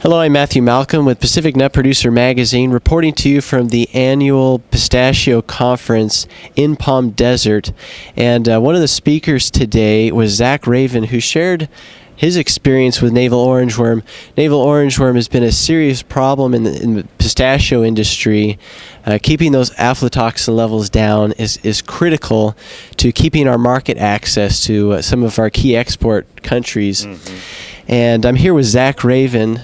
Hello, I'm Matthew Malcolm with Pacific Nut Producer Magazine, reporting to you from the annual Pistachio Conference in Palm Desert. And one of the speakers today was Zach Raven, who shared his experience with Navel Orangeworm. Navel Orangeworm has been a serious problem in the pistachio industry. Keeping those aflatoxin levels down is critical to keeping our market access to some of our key export countries. And I'm here with Zach Raven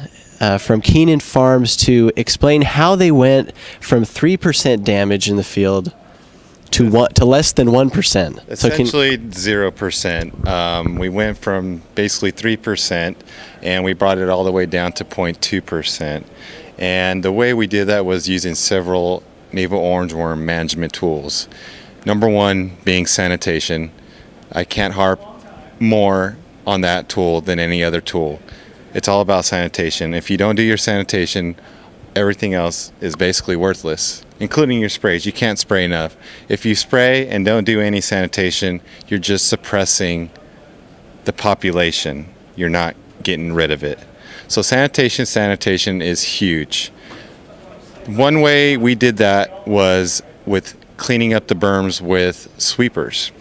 from Keenan Farms to explain how they went from 3% damage in the field to less than 1%. Essentially 0%. We went from basically 3% and we brought it all the way down to 0.2%. And the way we did that was using several Navel Orangeworm management tools. Number one being sanitation. I can't harp more on that tool than any other tool. It's all about sanitation. If you don't do your sanitation, everything else is basically worthless, including your sprays. You can't spray enough. If you spray and don't do any sanitation, you're just suppressing the population. You're not getting rid of it. So sanitation is huge. One way we did that was with cleaning up the berms with sweepers.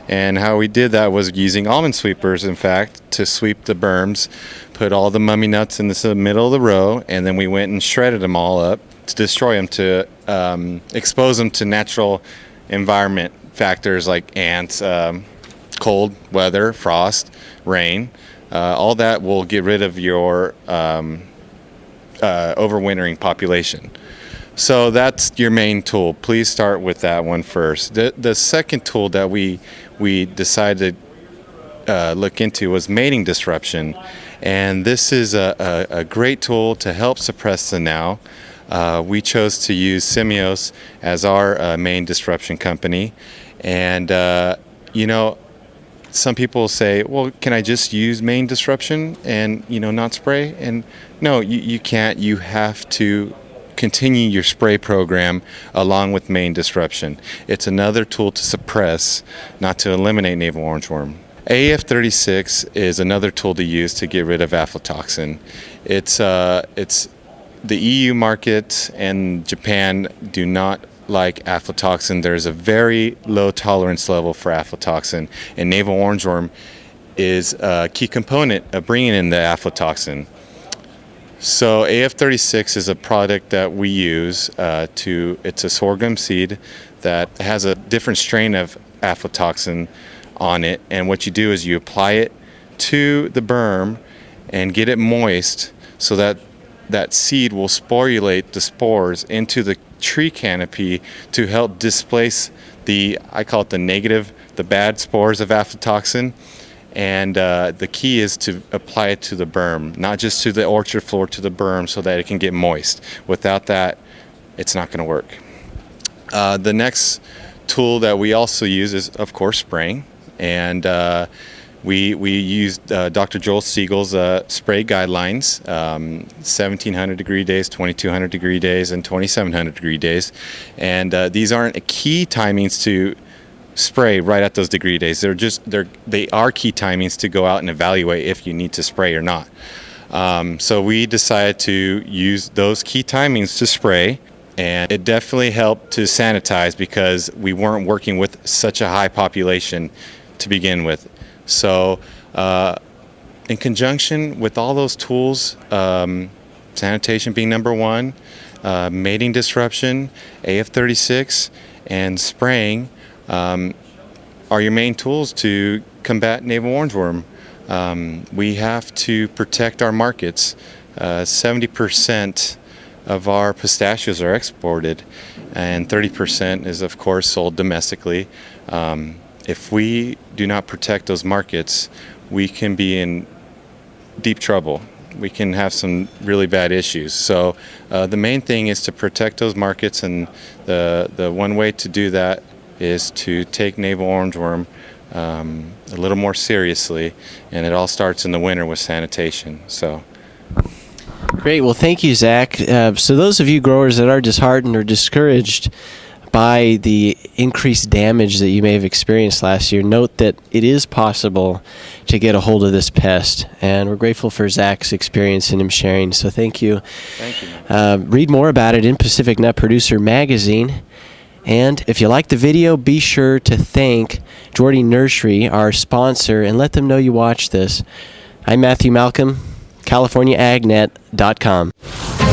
And how we did that was using almond sweepers, in fact, to sweep the berms, put all the mummy nuts in the middle of the row, and then we went and shredded them all up to destroy them, to expose them to natural environment factors like ants, cold weather, frost, rain. All that will get rid of your overwintering population. So that's your main tool. Please start with that one first. The second tool that we decided to look into was mating disruption. And this is a great tool to help suppress the now. We chose to use Simios as our main disruption company. And, some people say, well, can I just use main disruption and, not spray? And no, you can't. You have to continue your spray program along with main disruption. It's another tool to suppress, not to eliminate Navel Orangeworm. AF36 is another tool to use to get rid of aflatoxin. It's the EU market and Japan do not like aflatoxin. There's a very low tolerance level for aflatoxin, and Navel Orangeworm is a key component of bringing in the aflatoxin. So AF36 is a product that we use it's a sorghum seed that has a different strain of aflatoxin on it, and what you do is you apply it to the berm and get it moist so that that seed will sporulate the spores into the tree canopy to help displace I call it the bad spores of aflatoxin. And the key is to apply it to the berm, not just to the orchard floor, to the berm, so that it can get moist. Without that, it's not going to work. The next tool that we also use is, of course, spraying. And we used Dr. Joel Siegel's spray guidelines, 1700 degree days, 2200 degree days, and 2700 degree days. And these aren't key timings to spray right at those degree days. They are key timings to go out and evaluate if you need to spray or not. So we decided to use those key timings to spray, and it definitely helped to sanitize because we weren't working with such a high population to begin with. So in conjunction with all those tools, sanitation being number one, mating disruption, AF36, and spraying are your main tools to combat Navel Orangeworm. We have to protect our markets. 70% of our pistachios are exported, and 30% is, of course, sold domestically. If we do not protect those markets, we can be in deep trouble. We can have some really bad issues. So the main thing is to protect those markets, and the one way to do that is to take Navel Orangeworm a little more seriously, and it all starts in the winter with sanitation. So. Great. Well, thank you, Zach. So those of you growers that are disheartened or discouraged, by the increased damage that you may have experienced last year, note that it is possible to get a hold of this pest. And we're grateful for Zach's experience and him sharing. So thank you. Thank you. Read more about it in Pacific Nut Producer Magazine. And if you like the video, be sure to thank Jordy Nursery, our sponsor, and let them know you watch this. I'm Matthew Malcolm, CaliforniaAgNet.com.